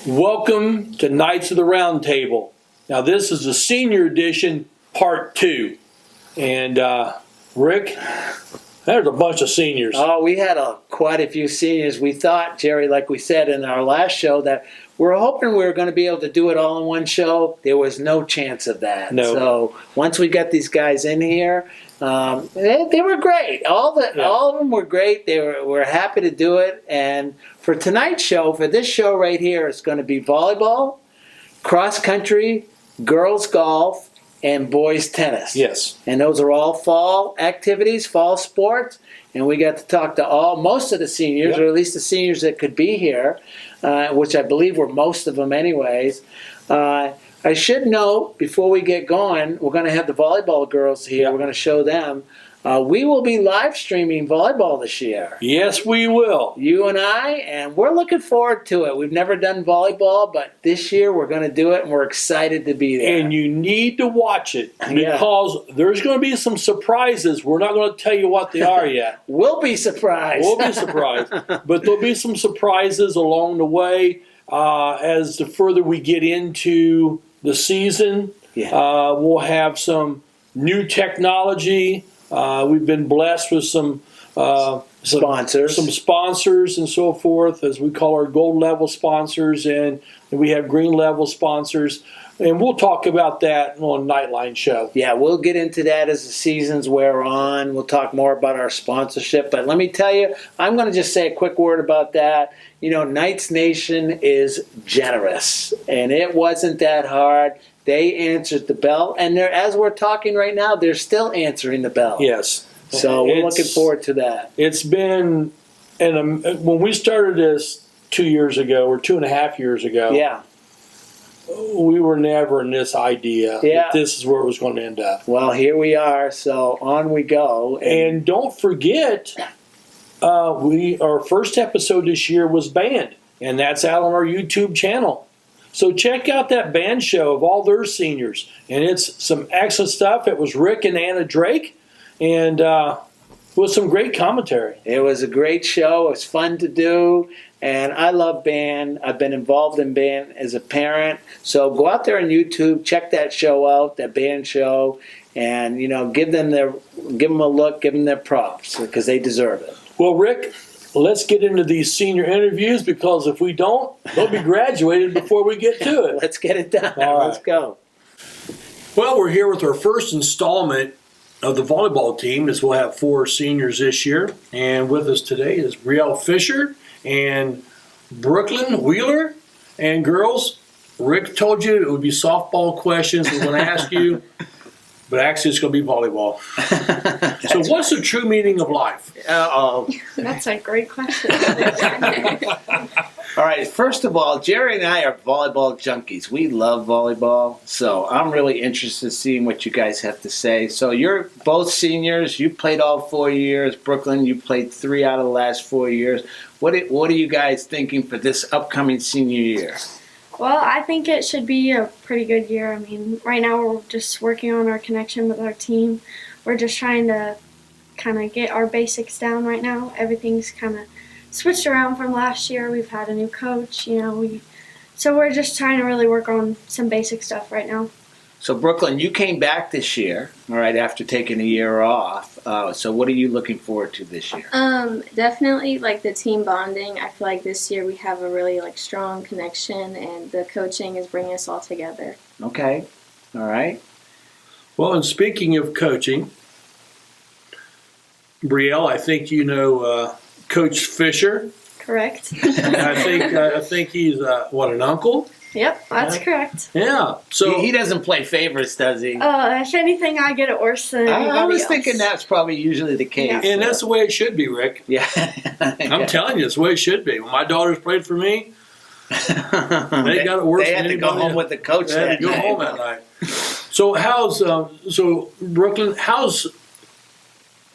Welcome to Knights of the Roundtable. Now this is the senior edition, part 2. And Rick, there's a bunch of seniors. Oh, we had quite a few seniors. We thought, Jerry, like we said in our last show, that we're hoping we were going to be able to do it all in one show. There was no chance of that. No. So once we got these guys in here, they were great. All of them were great. We're happy to do it. And for tonight's show, for this show right here, it's going to be volleyball, cross country, girls golf, and boys tennis. Yes. And those are all fall activities, fall sports. And we got to talk to most of the seniors, or at least the seniors that could be here, which I believe were most of them anyways. I should note, before we get going, we're going to have the volleyball girls here. We're going to show them. We will be live streaming volleyball this year. Yes, we will. You and I, and we're looking forward to it. We've never done volleyball, but this year we're going to do it, and we're excited to be there. And you need to watch it because there's going to be some surprises. We're not going to tell you what they are yet. We'll be surprised. We'll be surprised. But there'll be some surprises along the way as the further we get into the season. We'll have some new technology. We've been blessed with some sponsors and so forth, as we call our gold level sponsors, and we have green level sponsors. And we'll talk about that on Nightline Show. Yeah, we'll get into that as the seasons wear on. We'll talk more about our sponsorship. But let me tell you, I'm going to just say a quick word about that. You know, Knights Nation is generous, and it wasn't that hard. They answered the bell, and as we're talking right now, they're still answering the bell. Yes. So we're looking forward to that. It's been, when we started this 2 years ago, or 2.5 years ago, we were never in this idea that this is where it was going to end up. Well, here we are, so on we go. And don't forget, our first episode this year was banned, and that's out on our YouTube channel. So check out that band show of all their seniors, and it's some excellent stuff. It was Rick and Anna Drake, and with some great commentary. It was a great show. It was fun to do, and I love band. I've been involved in band as a parent. So go out there on YouTube, check that show out, that band show, and give them a look, give them their props because they deserve it. Well, Rick, let's get into these senior interviews, because if we don't, they'll be graduated before we get to it. Let's get it done. All right. Let's go. Well, we're here with our first installment of the volleyball team, as we'll have 4 seniors this year. And with us today is Brielle Fisher and Brooklyn Wheeler. And girls, Rick told you it would be softball questions we're going to ask you. But actually, it's going to be volleyball. So what's the true meaning of life? That's a great question. All right, first of all, Jerry and I are volleyball junkies. We love volleyball, so I'm really interested in seeing what you guys have to say. So you're both seniors. You played all 4 years. Brooklyn, you played 3 out of the last 4 years. What are you guys thinking for this upcoming senior year? Well, I think it should be a pretty good year. I mean, right now we're just working on our connection with our team. We're just trying to kind of get our basics down right now. Everything's kind of switched around from last year. We've had a new coach, so we're just trying to really work on some basic stuff right now. So, Brooklyn, you came back this year, all right, after taking a year off. So what are you looking forward to this year? Definitely the team bonding. I feel like this year we have a really strong connection, and the coaching is bringing us all together. Okay, all right. Well, and speaking of coaching, Brielle, I think you know Coach Fisher. Correct. I think he's an uncle? Yep, that's correct. Yeah. So he doesn't play favorites, does he? If anything, I get it worse than anybody I was else. thinking that's probably usually the case. Yeah. And that's the way it should be, Rick. Yeah. I'm telling you, it's the way it should be. When my daughters played for me, they got it worse. They had to go home with the coach. They had to go home that night. So Brooklyn? How's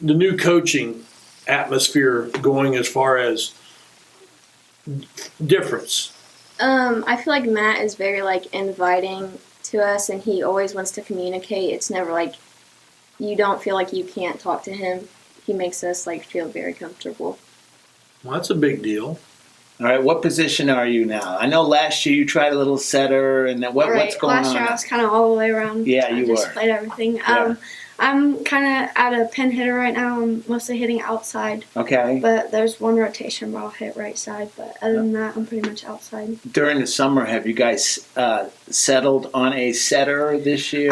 the new coaching atmosphere going as far as difference? I feel like Matt is very inviting to us, and he always wants to communicate. It's never you don't feel like you can't talk to him. He makes us feel very comfortable. Well, that's a big deal. All right, what position are you now? I know last year you tried a little setter, and what's going on? Last year I was kind of all the way around. Yeah, I you just were. played everything. Yeah. I'm kind of at a pin hitter right now. I'm mostly hitting outside, Okay. but there's one rotation where I'll hit right side. But other than that, I'm pretty much outside. During the summer, have you guys settled on a setter this year?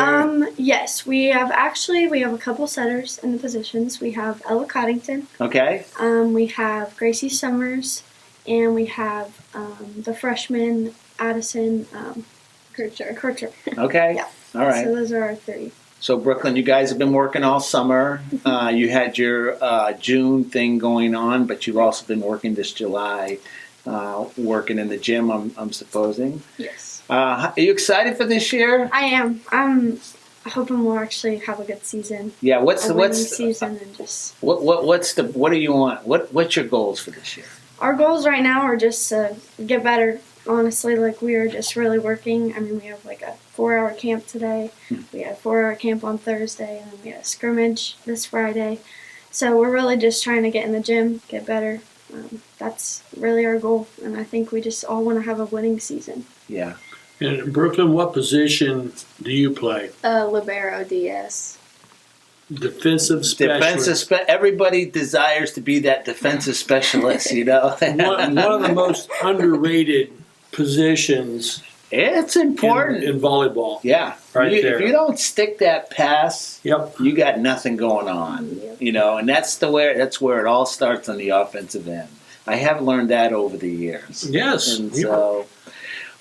Yes, we have a couple setters in the positions. We have Ella Coddington. Okay. We have Gracie Summers, and we have the freshman Addison Kircher. Okay. Yeah. All right. So those are our three. So Brooklyn, you guys have been working all summer. You had your June thing going on, but you've also been working this July, working in the gym. I'm supposing. Yes. Are you excited for this year? I am. I'm hoping we'll actually have a good season. Yeah. A What's winning season and just. what do you want? What's your goals for this year? Our goals right now are just to get better. Honestly, like we are just really working. I mean, we have like a 4-hour camp today. We had a 4-hour camp on Thursday, and then we had a scrimmage this Friday. So we're really just trying to get in the gym, get better. That's really our goal, and I think we just all want to have a winning season. Yeah. And Brooklyn, what position do you play? Libero DS. Defensive specialist. Everybody desires to be that defensive specialist, you know. one of the most underrated positions It's important. in volleyball. Yeah. Right there. If you don't stick that pass, Yep. you got nothing going on. Yep. You know, and that's where it all starts on the offensive end. I have learned that over the years. Yes. And Yeah. so,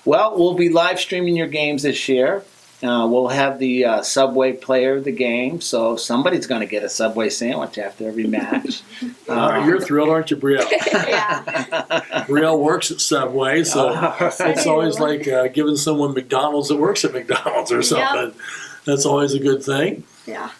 well, we'll be live streaming your games this year. We'll have the Subway player of the game, so somebody's going to get a Subway sandwich after every match. You're thrilled, aren't you, Brielle? Yeah. Brielle works at Subway, so I it's do. always like giving someone McDonald's that works at McDonald's or something. That's always a good thing. Yeah.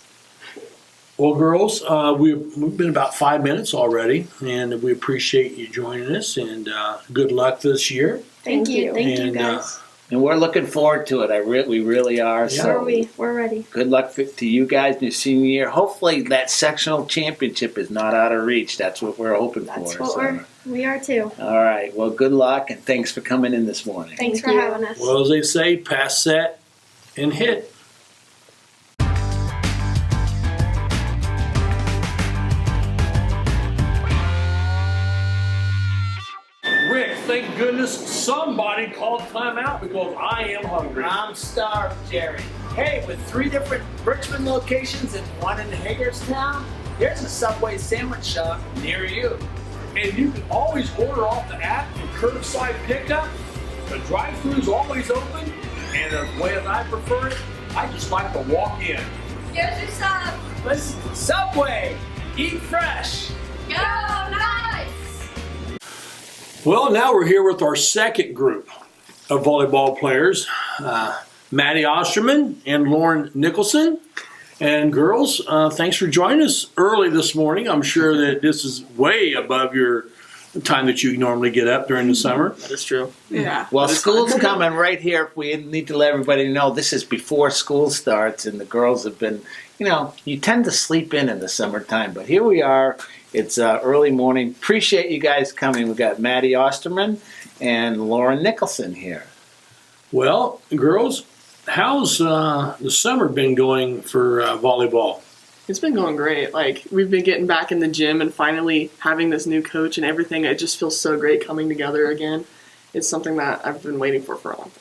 Well, girls, we've been about 5 minutes already, and we appreciate you joining us, and good luck this year. Thank you. Thank you, And, guys. And we're looking forward to it. We really are. So So are we. We're ready. good luck to you guys in your senior year. Hopefully that sectional championship is not out of reach. That's what we're hoping That's for. what So. we are too. All right. Well, good luck, and thanks for coming in this morning. Thanks Thank for you. having us. Well, as they say, pass, set, and hit. Rick, thank goodness somebody called timeout because I am hungry. I'm starved, Jerry. Hey, with 3 different Richmond locations and 1 in Hagerstown, here's a Subway sandwich shop near you. And you can always order off the app and curbside pickup. The drive-thru's always open, and the way that I prefer it, I just like to walk in. Here's your sub. Listen, Subway, eat fresh. Go, nice. Well, now we're here with our second group of volleyball players, Maddie Osterman and Lauren Nicholson. And girls, thanks for joining us early this morning. I'm sure that this is way above your time that you normally get up during the summer. That is true. Yeah. Well, school's coming right here. We need to let everybody know this is before school starts, and the girls have been, you tend to sleep in the summertime, but here we are. It's early morning. Appreciate you guys coming. We've got Maddie Osterman and Lauren Nicholson here. Well, girls, how's the summer been going for volleyball? It's been going great. Like, we've been getting back in the gym and finally having this new coach and everything. It just feels so great coming together again. It's something that I've been waiting for a long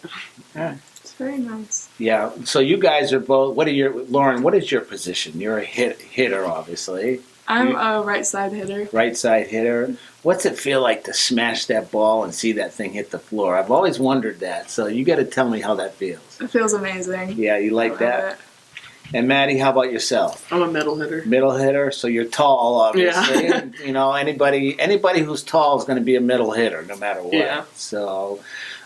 time. It's very nice. Yeah. So you guys are both. Lauren? What is your position? You're a hitter, obviously. I'm a right side hitter. Right side hitter. What's it feel like to smash that ball and see that thing hit the floor? I've always wondered that. So you got to tell me how that feels. It feels amazing. Yeah, you like that? And Maddie, how about yourself? I'm a middle hitter. Middle hitter, so you're tall, obviously. Yeah. Anybody who's tall is going to be a middle hitter, no matter what. Yeah. So,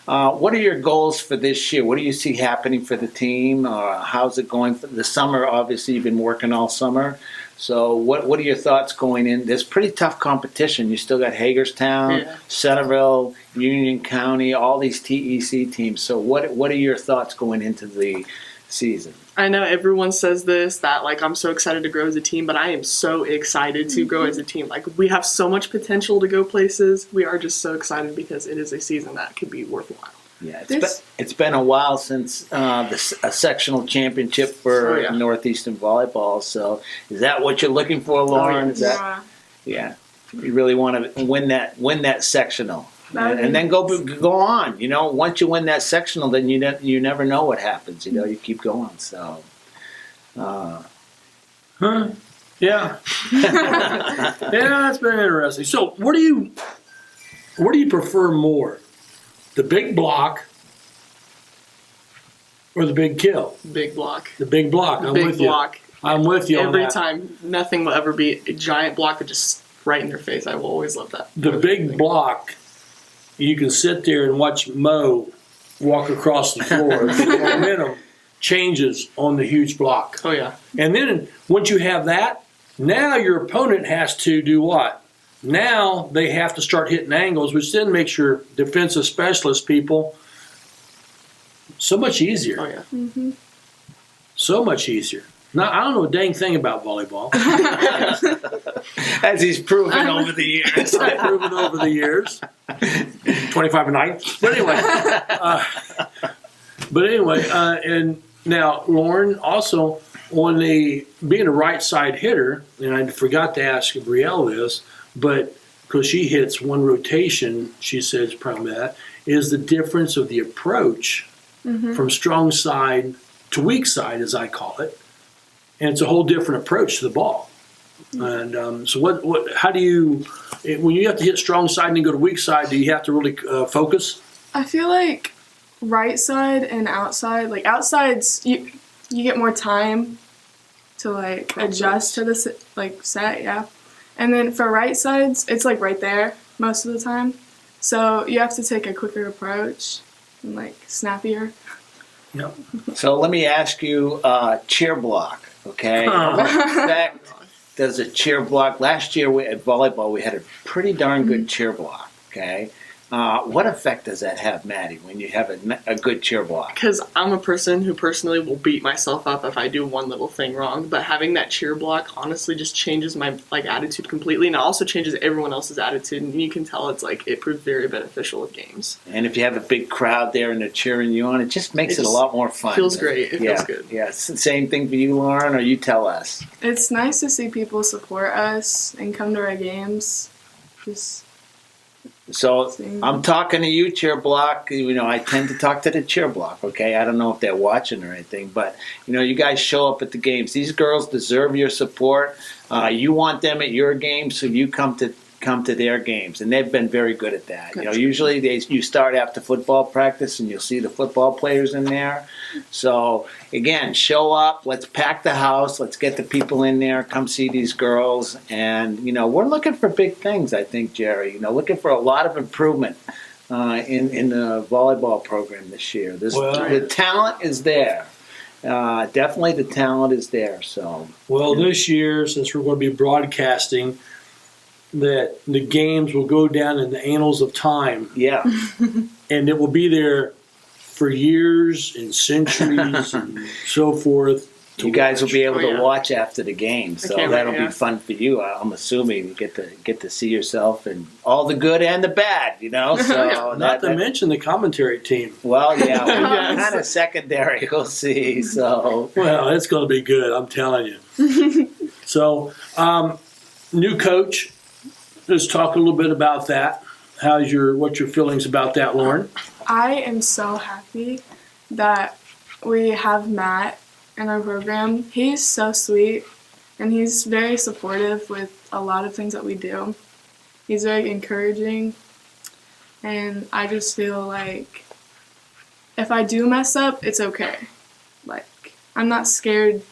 what are your goals for this year? What do you see happening for the team? How's it going for the summer? Obviously, you've been working all summer. So, what are your thoughts going in? There's pretty tough competition. You still got Hagerstown, Centerville, Union County, all these TEC teams. So, what are your thoughts going into the season. I know everyone says this, that like I'm so excited to grow as a team, but I am so excited to grow as a team. Like we have so much potential to go places. We are just so excited because it is a season that could be worthwhile. Yeah, it's been a while since a sectional championship for Northeastern volleyball. So, is that what you're looking for, Lauren? Yeah. You really want to win that sectional, and then go on. You know, once you win that sectional, then you never know what happens. You know, you keep going. So, Yeah. Yeah, it's been interesting. So, what do you prefer more? The big block or the big kill? Big block. The big block. I'm with you. I'm with you Every on that. time. Nothing will ever be a giant block that just right in your face. I will always love that. The big block, you can sit there and watch Mo walk across the floor. The momentum changes on the huge block. Oh, yeah. And then once you have that, now your opponent has to do what? Now they have to start hitting angles, which then makes your defensive specialist people so much easier. Oh, yeah. Mm-hmm. So much easier. Now, I don't know a dang thing about volleyball. as he's proven over the years. I've proven over the years. 25 a night. But anyway, and now Lauren also on being a right side hitter, and I forgot to ask Brielle this, but because she hits one rotation, she says probably that is the difference of the approach from strong side to weak side, as I call it, and it's a whole different approach to the ball. And so, what? How do you, when you have to hit strong side and then go to weak side, do you have to really focus? I feel like right side and outside, like outsides, you get more time to like adjust to the set, yeah. And then for right sides, it's like right there most of the time. So you have to take a quicker approach and like snappier. Yep. So let me ask you, cheer block, okay? What effect does a cheer block? Last year at volleyball, we had a pretty darn good cheer block, okay? What effect does that have, Maddie, when you have a good cheer block? Because I'm a person who personally will beat myself up if I do one little thing wrong. But having that cheer block honestly just changes my attitude completely, and it also changes everyone else's attitude. And you can tell it proves very beneficial with games. And if you have a big crowd there and they're cheering you on, it just makes it a lot more fun. Feels great. It feels good. Yeah, it's the same thing for you, Lauren, or you tell us. It's nice to see people support us and come to our games. So I'm talking to you, cheer block. You know, I tend to talk to the cheer block, okay? I don't know if they're watching or anything, but, you know, you guys show up at the games. These girls deserve your support. You want them at your games, so you come to their games, and they've been very good at that. You know, usually you start after football practice, and you'll see the football players in there. So again, show up. Let's pack the house. Let's get the people in there. Come see these girls, and you know we're looking for big things. I think, Jerry. You know, looking for a lot of improvement in the volleyball program this year. The talent is there. Definitely, the talent is there. So this year, since we're going to be broadcasting, that the games will go down in the annals of time. Yeah. And it will be there for years and centuries and so forth. You guys will be able to watch after the game, so that'll be fun for you. I'm assuming you get to see yourself and all the good and the bad, you know. So not to mention the commentary team. Well, yeah, kind of secondary. We'll see. So it's going to be good. I'm telling you. So, new coach. Let's talk a little bit about that. What's your feelings about that, Lauren? I am so happy that we have Matt in our program. He's so sweet, and he's very supportive with a lot of things that we do. He's very encouraging, and I just feel like if I do mess up, it's okay. Like, I'm not scared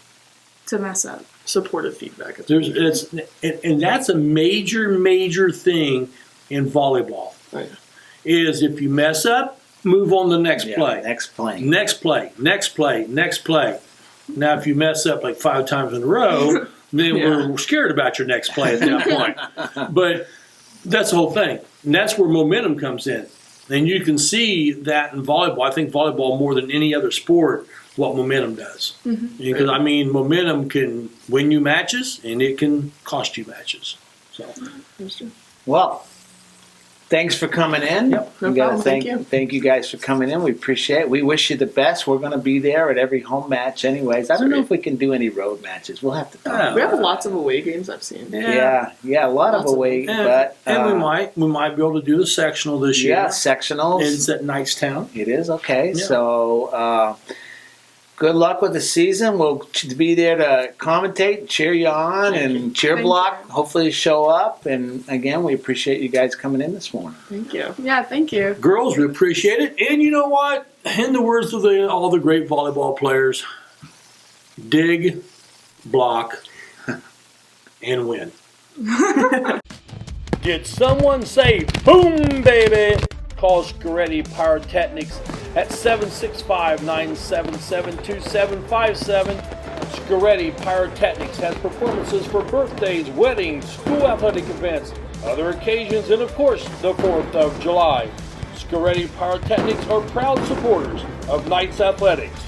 to mess up. Supportive feedback. And that's a major thing in volleyball. Oh, yeah. Is if you mess up, move on to the next play. Next play. Next play. Now, if you mess up like 5 times in a row, then we're scared about your next play at that point. But that's the whole thing. And that's where momentum comes in. And you can see that in volleyball. I think volleyball more than any other sport, what momentum does. Mhm. Because I mean, momentum can win you matches, and it can cost you matches. So, Well, thanks for coming in. Yep. No We gotta problem. thank you guys for coming in. We appreciate it. We wish you the best. We're going to be there at every home match, anyways. I don't know if we can do any road matches. We'll have to talk. Yeah. We have lots of away games I've seen. Yeah, a lot of Lots of away, and, but and we might be able to do the sectional this year. yeah, sectionals. It's at Knightstown. It is okay. Yeah. So, good luck with the season. We'll be there to commentate, cheer you on, and cheer Thank block. you. Hopefully, show up. And again, we appreciate you guys coming in this morning. Thank you. Yeah, thank you. Girls, we appreciate it. And you know what? In the words of all the great volleyball players, dig, block, and win. Did someone say boom, baby? Call Scaretti Pyrotechnics at 765-977-2757. Scaretti Pyrotechnics has performances for birthdays, weddings, school athletic events, other occasions, and of course, the 4th of July. Scaretti Pyrotechnics are proud supporters of Knights Athletics.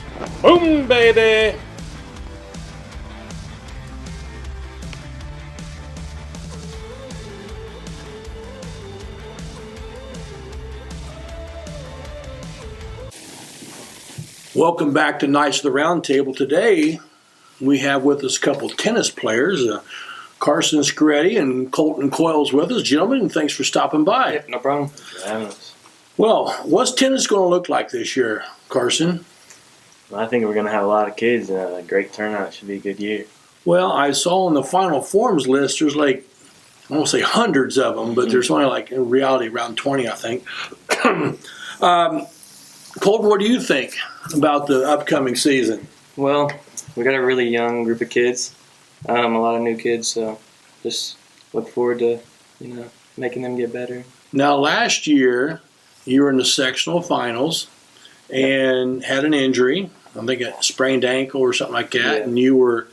Boom, baby! Welcome back to Knights of the Roundtable. Today, we have with us a couple of tennis players, Carson Scaretti and Colton Coyles with us. Gentlemen, thanks for stopping by. Yep, no problem. For having us. Well, what's tennis going to look like this year, Carson? Well, I think we're going to have a lot of kids and a great turnout. It should be a good year. Well, I saw on the Final Forms list, there's like, I won't say hundreds of them, but there's only like, in reality, around 20, I think. Colton, what do you think about the upcoming season? Well, we got a really young group of kids, a lot of new kids, so just look forward to, making them get better. Now, last year, you were in the sectional finals and had an injury. I think a sprained ankle or something like that, Yeah. and you were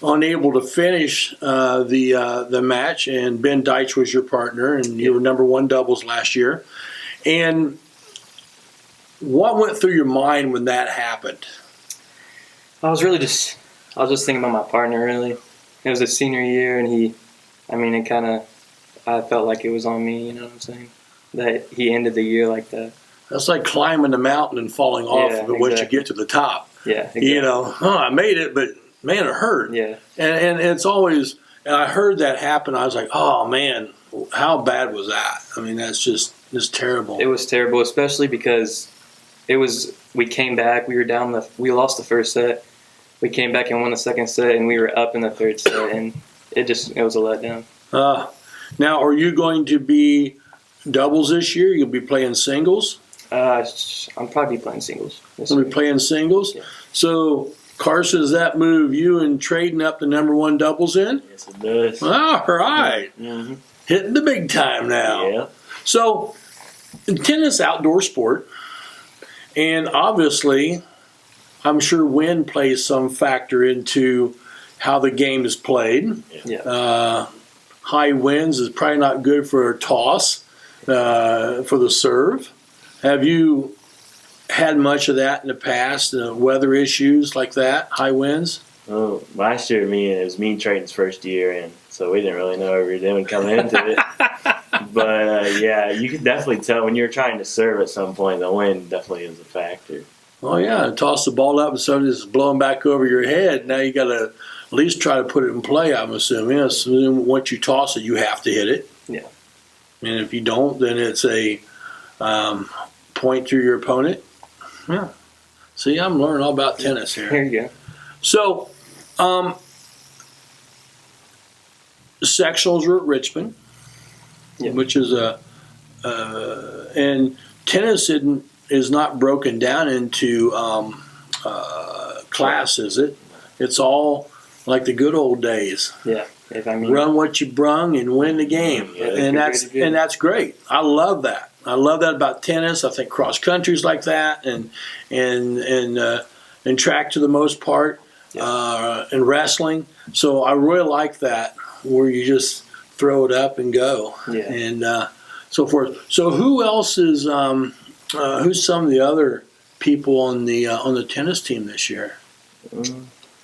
unable to finish the match. And Ben Deitch was your partner, and you were number one doubles last year. And what went through your mind when that happened? I was just thinking about my partner, really. It was his senior year, and I felt like it was on me, you know what I'm saying? That he ended the year like that. That's like climbing the mountain and falling off Yeah, of it once you exactly. get to the top. Yeah, exactly. I made it, but man, it hurt. Yeah. And it's always, and I heard that happen. I was like, oh man, how bad was that? I mean, that's just terrible. It was terrible, especially because we came back, we lost the first set. We came back and won the second set, and we were up in the third set, and it was a letdown. Now, are you going to be doubles this year? You'll be playing singles? I'm probably playing singles. You'll be playing singles? Yeah. So, Carson, does that move you and trading up the number one doubles in? Yes, it does. All right. Mm-hmm. Hitting the big time now. Yeah. So, tennis, outdoor sport, and obviously, I'm sure wind plays some factor into how the game is played. Yeah. High winds is probably not good for a toss, for the serve. Have you had much of that in the past? Weather issues like that, high winds? Oh, last year it was me Trayton's first year, and so we didn't really know what we were doing coming into it. But yeah, you can definitely tell when you're trying to serve at some point, the wind definitely is a factor. Oh yeah, toss the ball up and so it's blowing back over your head. Now you got to at least try to put it in play. I'm assuming. Once you toss it, you have to hit it. Yeah. And if you don't, then it's a point to your opponent. Yeah. See, I'm learning all about tennis here. Here you go. So, sectionals are at Richmond, which is and tennis is not broken down into class, is it? It's all like the good old days. Yeah. Run what you brung and win the game, Yeah, and that's great. I love that. I love that about tennis. I think cross country's like that, and track to the most part, and wrestling. So I really like that where you just throw it up and go, and so forth. So who else is who's some of the other people on the tennis team this year?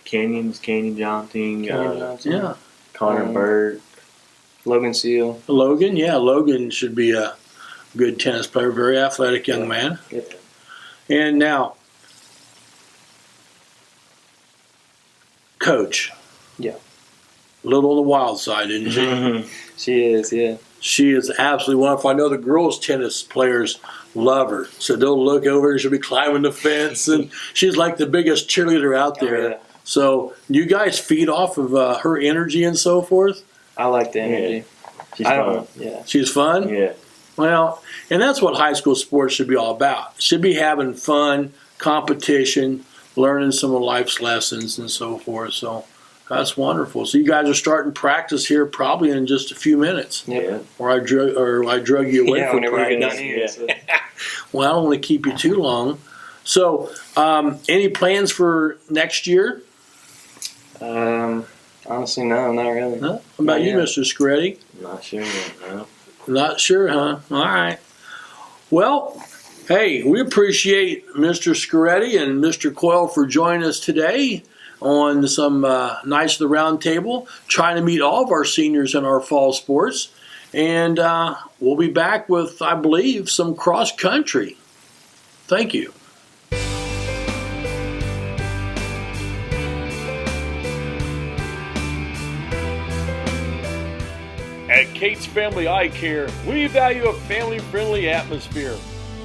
Canyon Johnson, Yeah. Connor Burke. Logan Seal. Logan, yeah, Logan should be a good tennis player, very athletic young man. Yeah. And now, Coach. Yeah. A little on the wild side, isn't she? Mm-hmm. She is, yeah. She is absolutely wonderful. I know the girls' tennis players love her. So they'll look over and she'll be climbing the fence. And she's like the biggest cheerleader out there. Oh, yeah. So you guys feed off of her energy and so forth? I like the energy. She's I fun. don't. Yeah. She's fun? Yeah. Well, and that's what high school sports should be all about. Should be having fun, competition, learning some of life's lessons and so forth. So that's wonderful. So you guys are starting practice here probably in just a few minutes. Yep. Or I drug you away Yeah, from whenever we get practice. done here. So. Well, I don't want to keep you too long. So, any plans for next year? Honestly, no, not really. No? How about you, Yeah. Mr. Screddy? Not sure yet, no. Not sure, huh? All right. Well, hey, we appreciate Mr. Scaretti and Mr. Coyle for joining us today on some Nights of the Roundtable, trying to meet all of our seniors in our fall sports. And we'll be back with, I believe, some cross country. Thank you. At Kate's Family Eye Care, we value a family-friendly atmosphere,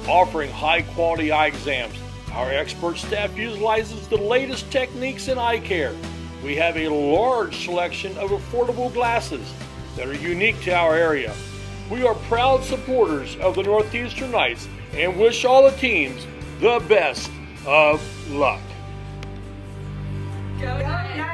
offering high-quality eye exams. Our expert staff utilizes the latest techniques in eye care. We have a large selection of affordable glasses that are unique to our area. We are proud supporters of the Northeastern Knights and wish all the teams the best of luck. Go Knights!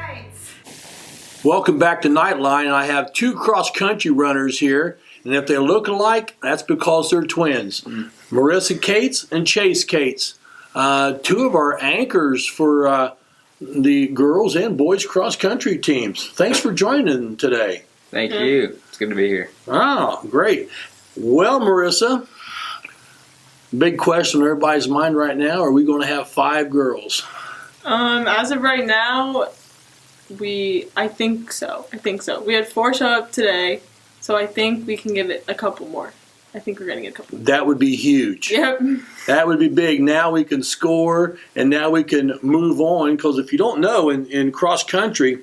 Welcome back to Nightline. I have two cross-country runners here, and if they look alike, that's because they're twins. Marissa Cates and Chase Cates, two of our anchors for the girls and boys cross-country teams. Thanks for joining today. Thank you. It's good to be here. Oh, great. Well, Marissa, big question on everybody's mind right now, are we going to have 5 girls? As of right now, I think so. We had 4 show up today, so I think we can get it a couple more. I think we're gonna get a couple more. That would be huge. Yep. That would be big. Now we can score, and now we can move on. Because if you don't know, in cross country,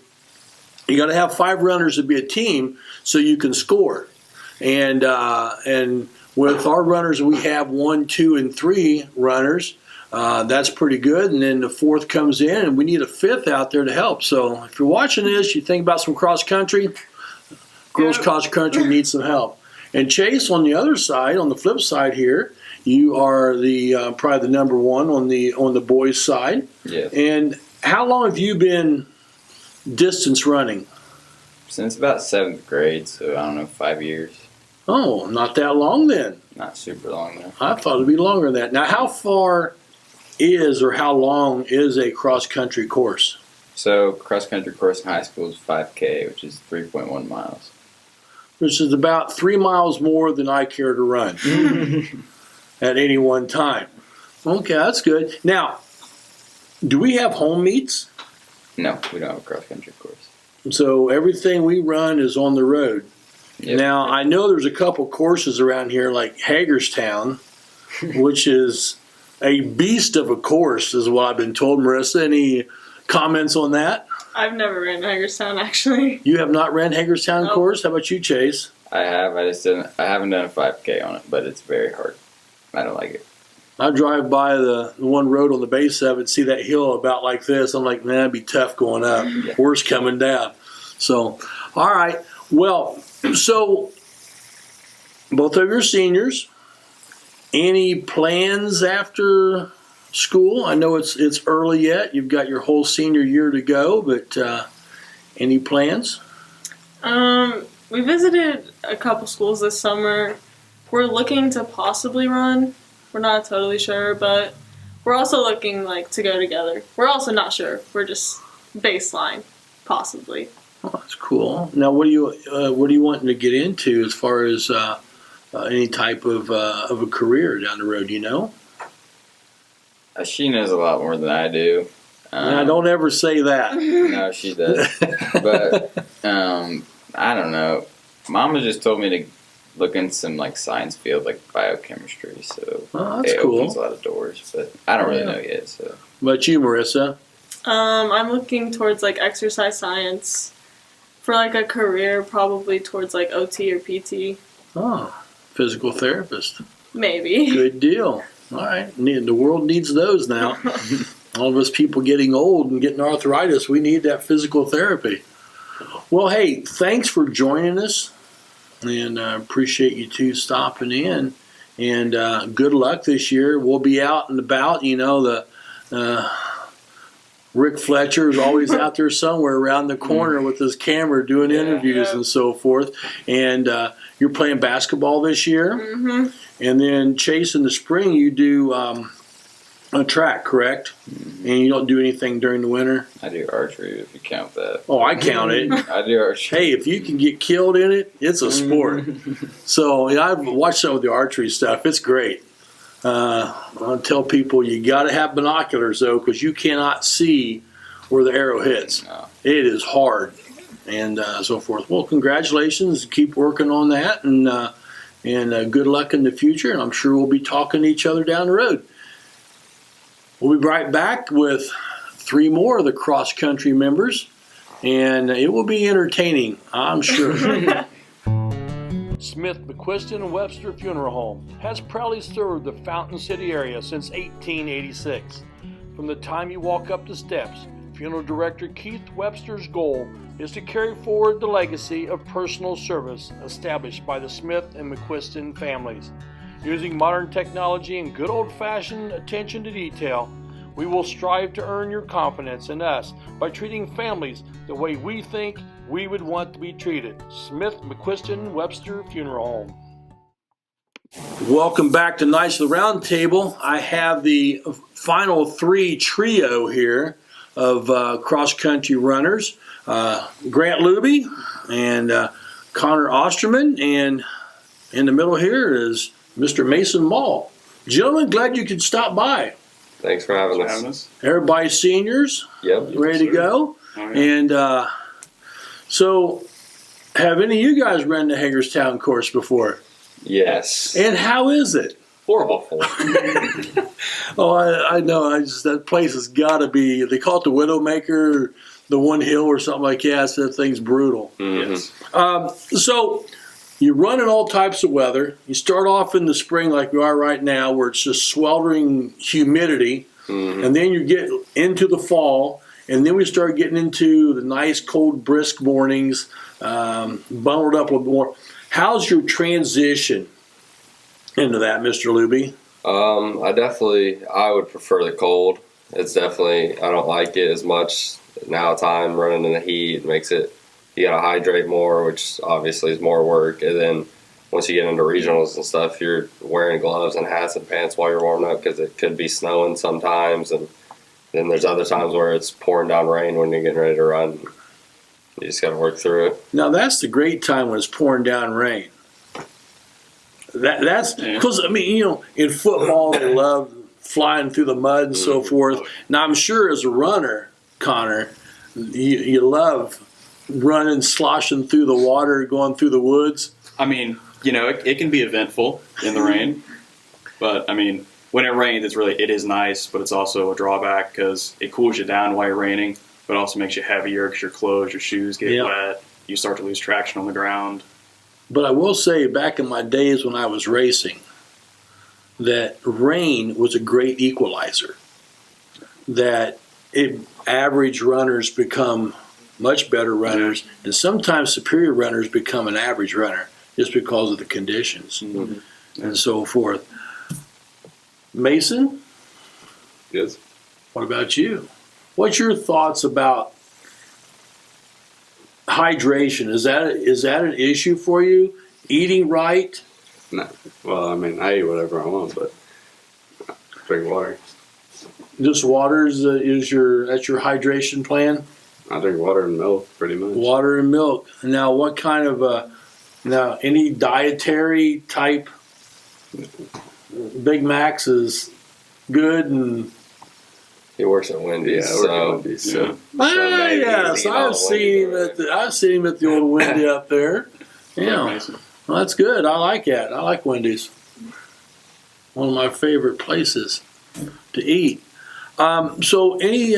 you got to have 5 runners to be a team so you can score. And with our runners, we have 1, 2, and 3 runners. That's pretty good. And then the 4th comes in, and we need a 5th out there to help. So if you're watching this, you think about some cross country. Girls cross country needs some help. And Chase, on the other side, on the flip side here, you are the probably the number 1 on the boys' side. Yes. And how long have you been distance running? Since about 7th grade, so I don't know, 5 years. Oh, not that long then. Not super long though. I thought it'd be longer than that. Now, how far is or how long is a cross country course? So cross country course in high school is 5K, which is 3.1 miles. Which is about 3 miles more than I care to run at any one time. Okay, that's good. Now, do we have home meets? No, we don't have a cross country course. So everything we run is on the road. Yep. Now, I know there's a couple courses around here like Hagerstown, which is a beast of a course, is what I've been told. Marissa, any comments on that? I've never ran Hagerstown actually. You have not ran Hagerstown Nope. course? How about you, Chase? I have. I haven't done a 5K on it, but it's very hard. I don't like it. I drive by the one road on the base of it, see that hill about like this. I'm like, man, it'd be tough going up. Yeah. Worse coming down. So, all right. Well, so both of your seniors, any plans after school? I know it's early yet. You've got your whole senior year to go, but any plans? We visited a couple schools this summer. We're looking to possibly run. We're not totally sure, but we're also looking to go together. We're also not sure. We're just baseline, possibly. Oh, that's cool. Now, what are you wanting to get into as far as any type of a career down the road? You know? She knows a lot more than I do. Now, don't ever say that. No, she does. But I don't know. Mama just told me to look in some like science field, like biochemistry. So Oh, that's it cool. opens a lot of doors. But I don't really know yet. So But you, Marissa? I'm looking towards like exercise science for like a career, probably towards like OT or PT. Oh, physical therapist. Maybe. Good deal. All right. The world needs those now. All of us people getting old and getting arthritis, we need that physical therapy. Well, hey, thanks for joining us. And I appreciate you two stopping in. And good luck this year. We'll be out and about. You know, the Rick Fletcher is always out there somewhere around the corner with his camera doing interviews and so forth. And you're playing basketball this year. Mm-hmm. And then, Chase, in the spring, you do a track, correct? And you don't do anything during the winter? I do archery if you count that. Oh, I count it. I do archery. Hey, if you can get killed in it, it's a sport. So I've watched some of the archery stuff. It's great. I tell people you got to have binoculars, though, because you cannot see where the arrow hits. No. It is hard and so forth. Well, congratulations. Keep working on that, and good luck in the future. And I'm sure we'll be talking to each other down the road. We'll be right back with 3 more of the cross-country members, and it will be entertaining, I'm sure. Smith, McQuiston, and Webster Funeral Home has proudly served the Fountain City area since 1886. From the time you walk up the steps, Funeral Director Keith Webster's goal is to carry forward the legacy of personal service established by the Smith and McQuiston families. Using modern technology and good old-fashioned attention to detail, we will strive to earn your confidence in us by treating families the way we think we would want to be treated. Smith, McQuiston, Webster Funeral Home. Welcome back to Knights of the Roundtable. I have the final 3 trio here of cross-country runners. Grant Luby and Connor Osterman, and in the middle here is Mr. Mason Mall. Gentlemen, glad you could stop by. Thanks for having us. Everybody seniors, Yep. ready to go. Oh, yeah. And so, have any of you guys run the Hagerstown course before? Yes. And how is it? Horrible. Oh, I know. That place has got to be. They call it the Widowmaker, the One Hill, or something like that. So that thing's brutal. Mm-hmm. Yes. So you run in all types of weather. You start off in the spring like we are right now, where it's just sweltering humidity, and then you get into the fall, and then we start getting into the nice, cold, brisk mornings, bundled up a little more. How's your transition into that, Mr. Luby? I would prefer the cold. It's definitely, I don't like it as much now. Time running in the heat, it makes it, you got to hydrate more, which obviously is more work. And then once you get into regionals and stuff, you're wearing gloves and hats and pants while you're warming up because it could be snowing sometimes. And then there's other times where it's pouring down rain when you're getting ready to run. You just got to work through it. Now, that's the great time when it's pouring down rain. That's because, I mean, you know, in football, they love flying through the mud and so forth. Now, I'm sure as a runner, Connor, you love running, sloshing through the water, going through the woods. I mean, you know, it can be eventful in the rain, but I mean, when it rains, it is nice, but it's also a drawback because it cools you down while you're raining, but also makes you heavier because your clothes, your shoes get wet. You start to lose traction on the ground. But I will say, back in my days when I was racing, that rain was a great equalizer. That average runners become much better runners, and sometimes superior runners become an average runner just because of the conditions and so forth. Mason? Yes. What about you? What's your thoughts about hydration? Is that an issue for you? Eating right? No. Well, I mean, I eat whatever I want, but I drink water. Just water that's your hydration plan? I drink water and milk pretty much. Water and milk. Now, what kind of any dietary type? Big Macs is good, and He works at Wendy's. Yeah, we're Wendy's. So maybe Yes, he's eating all I've the seen Wendy's him I've seen him at the old Wendy up there. Yeah, Mason. well, that's good. I like that. I like Wendy's. One of my favorite places to eat. So, any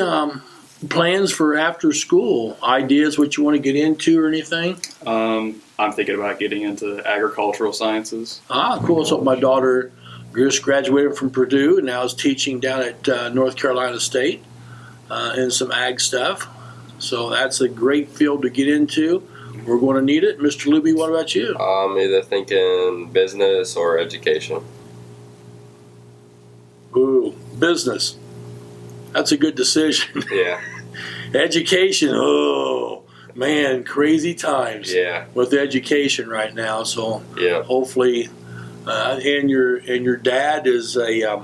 plans for after school? Ideas? What you want to get into or anything? I'm thinking about getting into agricultural sciences. Cool. So my daughter just graduated from Purdue and now is teaching down at North Carolina State in some ag stuff. So that's a great field to get into. We're going to need it. Mr. Luby, what about you? I'm either thinking business or education. Ooh, business. That's a good decision. Yeah. Education, oh man, crazy times Yeah. with education right now. So Yeah. hopefully, and your dad is a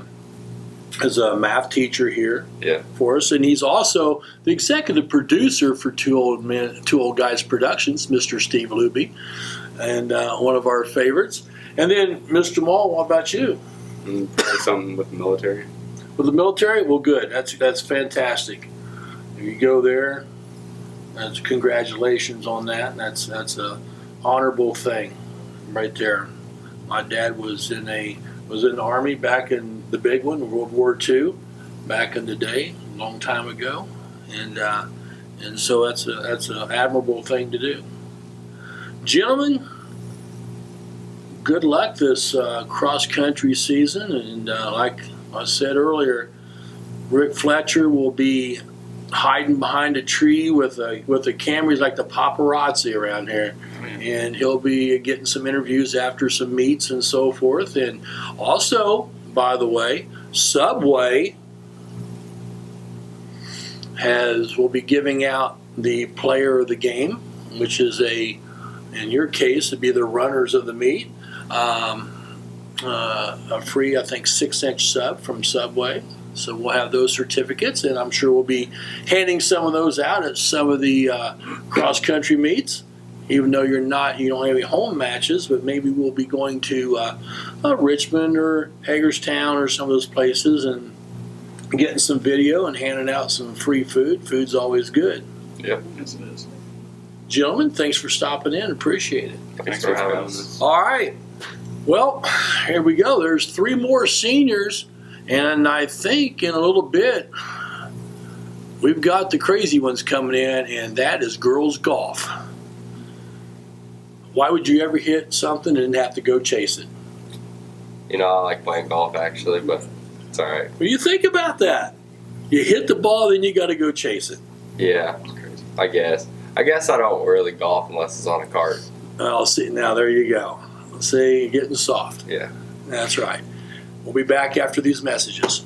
math teacher here Yeah. for us, and he's also the executive producer for Two Old Guys Productions, Mr. Steve Luby, and one of our favorites. And then Mr. Mall, what about you? Something with the military. With the military? Well, good. That's fantastic. If you go there, that's congratulations on that. That's a honorable thing, right there. My dad was in the Army back in the big one, World War II, back in the day, a long time ago, and so that's an admirable thing to do. Gentlemen, good luck this cross country season, and like I said earlier, Rick Fletcher will be hiding behind a tree with a camera. He's like the paparazzi around here, and he'll be getting some interviews after some meets and so forth. And also, by the way, Subway will be giving out the player of the game, which is in your case, it'd be the runners of the meet. A free, I think, 6-inch sub from Subway. So we'll have those certificates, and I'm sure we'll be handing some of those out at some of the cross-country meets. Even though you don't have any home matches, but maybe we'll be going to Richmond or Hagerstown or some of those places and getting some video and handing out some free food. Food's always good. Yep. Yes, it is. Gentlemen, thanks for stopping in. Appreciate it. Thanks for having us. All right. Well, here we go. There's 3 more seniors, and I think in a little bit we've got the crazy ones coming in, and that is girls golf. Why would you ever hit something and have to go chase it? You know, I like playing golf actually, but it's all right. Well, you think about that. You hit the ball, then you got to go chase it. Yeah, I guess. I don't really golf unless it's on a cart. I'll see. Now, there you go. See, you're getting soft. Yeah. That's right. We'll be back after these messages.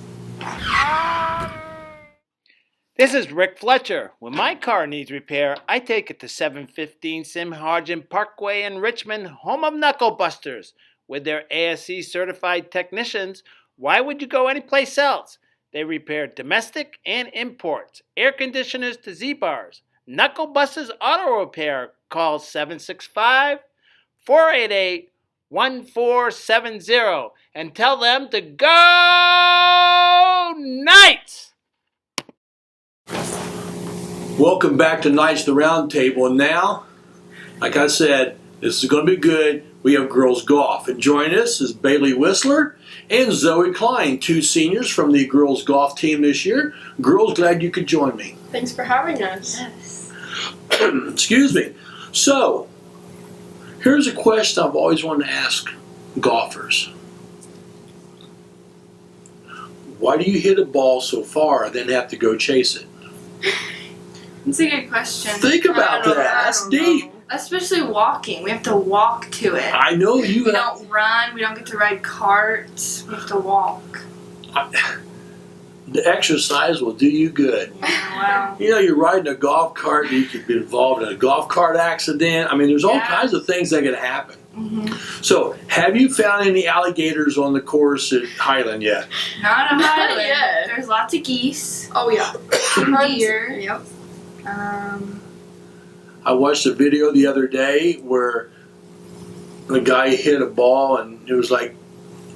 This is Rick Fletcher. When my car needs repair, I take it to 715 Sim Hargen Parkway in Richmond, home of Knuckle Busters. With their ASE certified technicians, why would you go anyplace else? They repair domestic and imports, air conditioners to Z-bars. Knuckle Busters Auto Repair. Call 765-488-1470 and tell them to go Knights! Welcome back to Knights the Roundtable. And now, like I said, this is going to be good. We have girls golf. And joining us is Bailey Whistler and Zoe Klein, 2 seniors from the girls golf team this year. Girls, glad you could join me. Thanks for having us. Yes. Excuse me. So, here's a question I've always wanted to ask golfers. Why do you hit a ball so far and then have to go chase it? It's a good question. Think about that. That's deep. Especially walking. We have to walk to it. I know you We have. don't run. We don't get to ride carts. We have to walk. The exercise will do you good. Wow. You know, you're riding a golf cart, you could be involved in a golf cart accident. I mean, there's all Yeah. kinds of things that can happen. Mm-hmm. So, have you found any alligators on the course at Highland yet? Not a Highland. Yeah. There's lots of geese. Oh yeah. Deer. Yep. I watched a video the other day where the guy hit a ball and it was like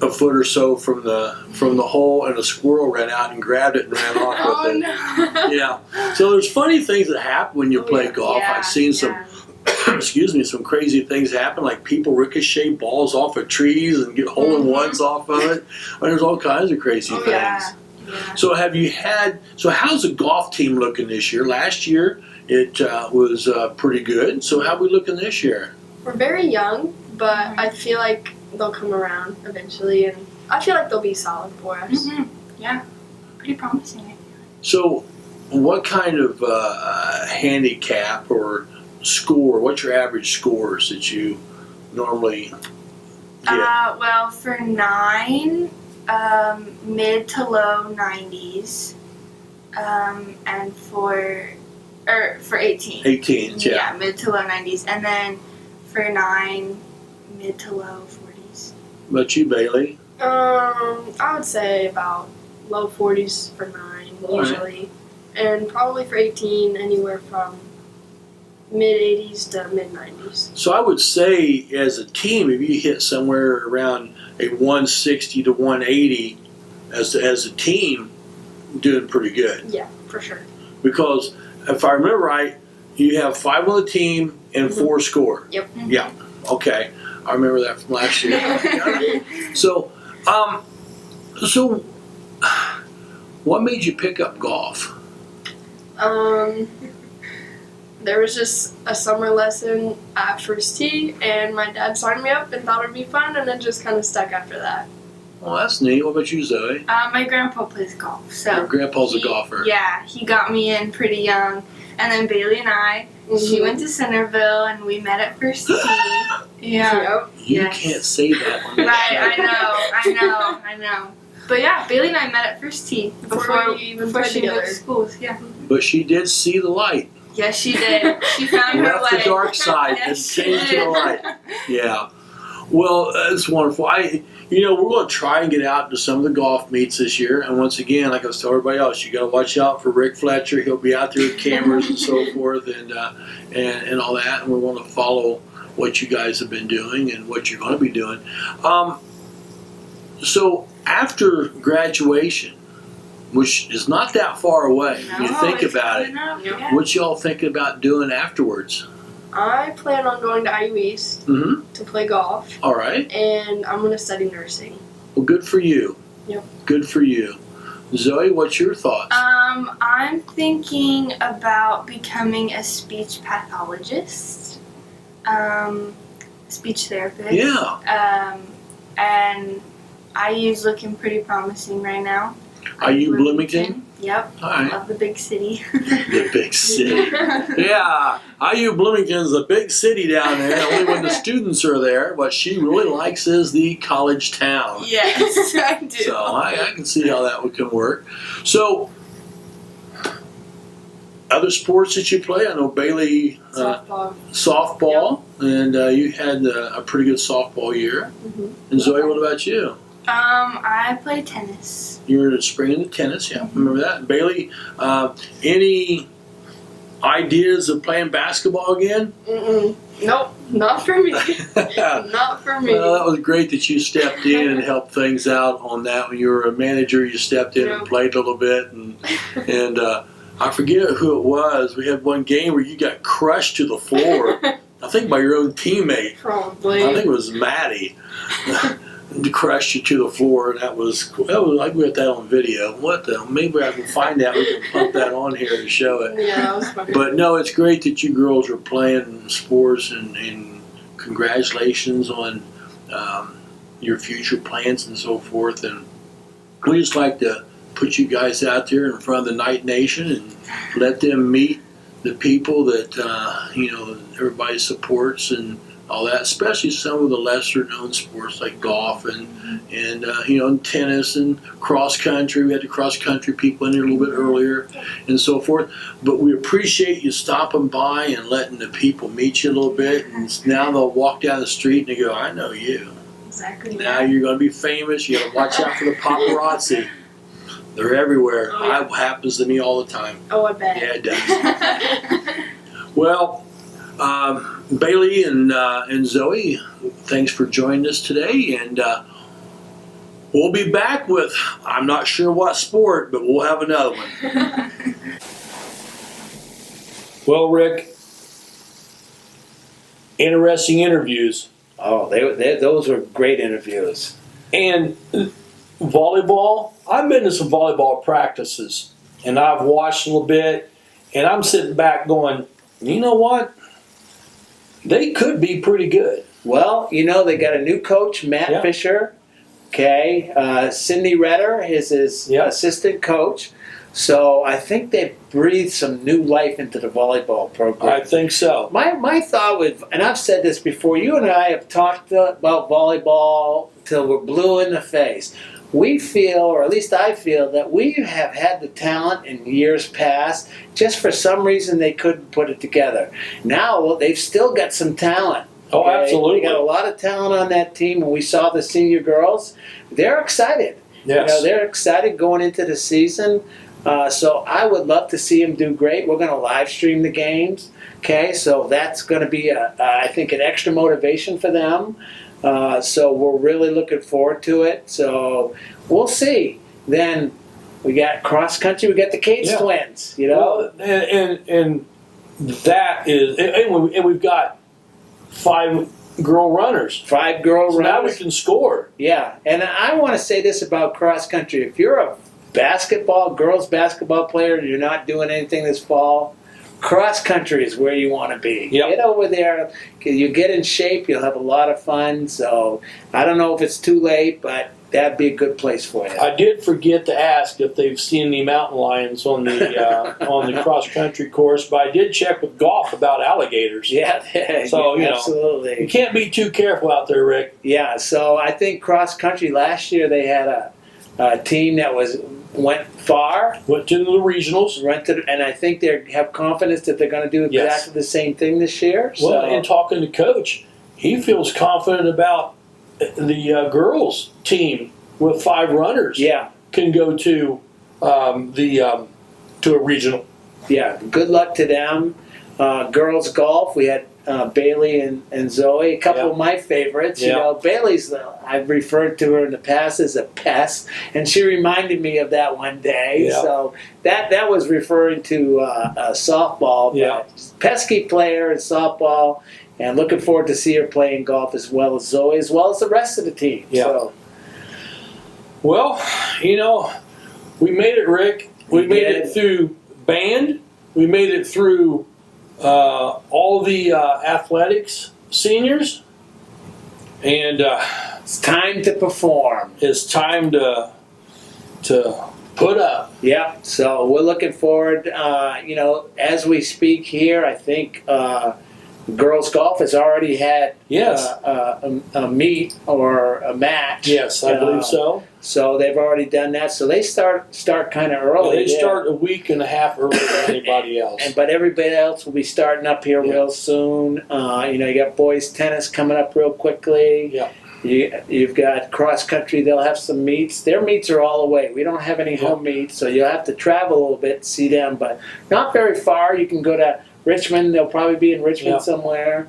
a foot or so from the hole, and a squirrel ran out and grabbed it and ran off with it. no. Yeah. So there's funny things that happen when you play golf. Yeah, I've seen some, excuse me, some crazy things happen, like people ricochet balls off of trees and get hole-in-ones off of it. I mean, there's all kinds of crazy things. Yeah. So how's the golf team looking this year? Last year it was pretty good. So how are we looking this year? We're very young, but I feel like they'll come around eventually, and I feel like they'll be solid for us. Yeah, pretty promising. So what kind of handicap or score, what's your average scores that you normally get? Well, for 9, mid to low 90s, and for 18. 18, yeah. Yeah, mid to low 90s, and then for 9, mid to low 40s. What about you, Bailey? I would say about low 40s for 9 usually, and probably for 18 anywhere from mid 80s to mid 90s. So I would say, as a team, if you hit somewhere around a 160 to 180 as a team, doing pretty good. Yeah, for sure. Because if I remember right, you have 5 on the team and 4 score. Yep. Yeah. Okay. I remember that from last year. So, what made you pick up golf? There was just a summer lesson at First Tee, and my dad signed me up and thought it'd be fun, and it just kind of stuck after that. Well, that's neat. What about you, Zoe? My grandpa plays golf, so Your grandpa's a golfer. Yeah, he got me in pretty young, and then Bailey and I, she went to Centerville, and we met at First Tee. Yeah. You Yes. can't say that on the Right, show. I know. But yeah, Bailey and I met at First Tee Before we even played she moved together. to schools. Yeah. But she did see the light. Yes, she did. She found her Left way. the dark side and Yes, she came to the did. light. Yeah. Well, it's wonderful. We're going to try and get out to some of the golf meets this year. And once again, like I was telling everybody else, you got to watch out for Rick Fletcher. He'll be out there with cameras and so forth, and all that. And we want to follow what you guys have been doing and what you're going to be doing. So after graduation, which is not that far away, if you think about it, what y'all thinking about doing afterwards? I plan on going to IU East Mm-hmm. to play golf, All right. and I'm going to study nursing. Well, good for you. Yep. Good for you. Zoe, what's your thoughts? I'm thinking about becoming a speech pathologist, speech therapist. Yeah. And IU's looking pretty promising right now. IU Bloomington? Yep. All right. Love the big city. The big city. Yeah. IU Bloomington's the big city down there, only when the students are there. What she really likes is the college town. Yes, I do. So I can see how that can work. So, other sports that you play? I know Bailey softball, and you had a pretty good softball year. And Zoe, what about you? I play tennis. You're in the spring into tennis, yeah. Remember that? Bailey, any ideas of playing basketball again? Nope, not for me. Not for me. Well, that was great that you stepped in and helped things out on that. When you were a manager, you stepped in and played a little bit. And I forget who it was. We had one game where you got crushed to the floor, I think by your own teammate. Probably. I think it was Maddie. Crushed you to the floor, and that was like we got that on video. What the? Maybe I can find that. We can pump that on here to show it. Yeah, that was funny. But no, it's great that you girls are playing sports, and congratulations on your future plans and so forth. And we just like to put you guys out there in front of the Night Nation and let them meet the people that everybody supports and all that, especially some of the lesser known sports like golf and tennis and cross country. We had the cross country people in there a little bit earlier and so forth. But we appreciate you stopping by and letting the people meet you a little bit. And now they'll walk down the street and they go, I know you. Exactly. Now you're going to be famous. You got to watch out for the paparazzi. They're everywhere. Oh, yeah. It happens to me all the time. Oh, I bet. Yeah, it does. Well, Bailey and Zoe, thanks for joining us today. And We'll be back with, I'm not sure what sport, but we'll have another one. Well, Rick, interesting interviews. Oh, those were great interviews. And volleyball, I've been to some volleyball practices, and I've watched a little bit, and I'm sitting back going, you know what? They could be pretty good. Well, they got a new coach, Matt Fisher. Okay, Cindy Redder is his assistant coach. So I think they've breathed some new life into the volleyball program. I think so. My thought was, and I've said this before, you and I have talked about volleyball till we're blue in the face. We feel, or at least I feel, that we have had the talent in years past. Just for some reason, they couldn't put it together. Now they've still got some talent. Oh, absolutely. They got a lot of talent on that team, and we saw the senior girls. They're excited. Yes. They're excited going into the season. So I would love to see them do great. We're going to live stream the games. Okay, so that's going to be, I think, an extra motivation for them. So we're really looking forward to it. So we'll see. Then we got cross country. We got the Cates twins. Well, and that is, and we've got 5 girl runners. 5 girl so runners. Now we can score. Yeah, and I want to say this about cross country. If you're a girls basketball player, and you're not doing anything this fall, cross country is where you want to be. Yep. Get over there. You get in shape. You'll have a lot of fun. So I don't know if it's too late, but that'd be a good place for you. I did forget to ask if they've seen the mountain lions on the on the cross country course, but I did check with golf about alligators. Yeah, so absolutely. You can't be too careful out there, Rick. Yeah. So I think cross country last year they had a team that went far. Went to the regionals. And I think they have confidence that they're going to do exactly the same thing this year. Well, and talking to Coach, he feels confident about the girls' team with 5 runners. Yeah, can go to to a regional. Yeah, good luck to them. Girls golf, we had Bailey and Zoe, a couple of my favorites. Bailey's, I've referred to her in the past as a pest, and she reminded me of that one day. Yeah. So that was referring to softball. Yeah. Pesky player in softball, and looking forward to see her playing golf as well as Zoe, as well as the rest of the team. Yeah. So. Well, we made it, Rick. We made it through band. We made it through all the athletics seniors, and it's time to perform. It's time to put up. Yeah. So we're looking forward. As we speak here, I think girls golf has already had a meet or a match. Yes, I believe so. So they've already done that. So they start kind of early. They start a week and a half earlier than anybody else. But everybody else will be starting up here real soon. You got boys tennis coming up real quickly. Yeah. You've got cross country. They'll have some meets. Their meets are all away. We don't have any home meets, so you'll have to travel a little bit to see them, but not very far. You can go to Richmond. They'll probably be in Richmond somewhere.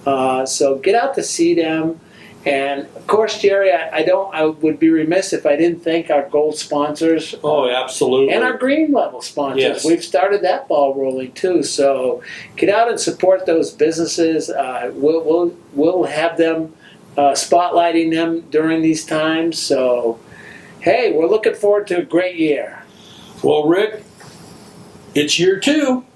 So get out to see them. And of course, Jerry, I would be remiss if I didn't thank our gold sponsors. Oh, absolutely. And our green level sponsors. Yes. We've started that ball rolling too. So get out and support those businesses. We'll have them spotlighting them during these times. So, hey, we're looking forward to a great year. Well, Rick, it's year 2.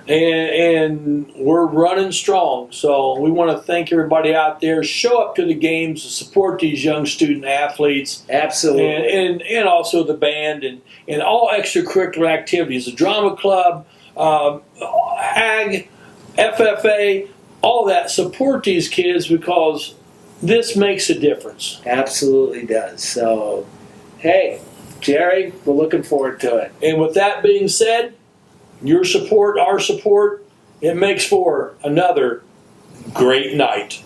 and we're running strong. So we want to thank everybody out there. Show up to the games to support these young student athletes. Absolutely. And also the band and all extracurricular activities. The drama club, ag, FFA, all that. Support these kids because this makes a difference. Absolutely does. So, hey, Jerry, we're looking forward to it. And with that being said, your support, our support, it makes for another great night.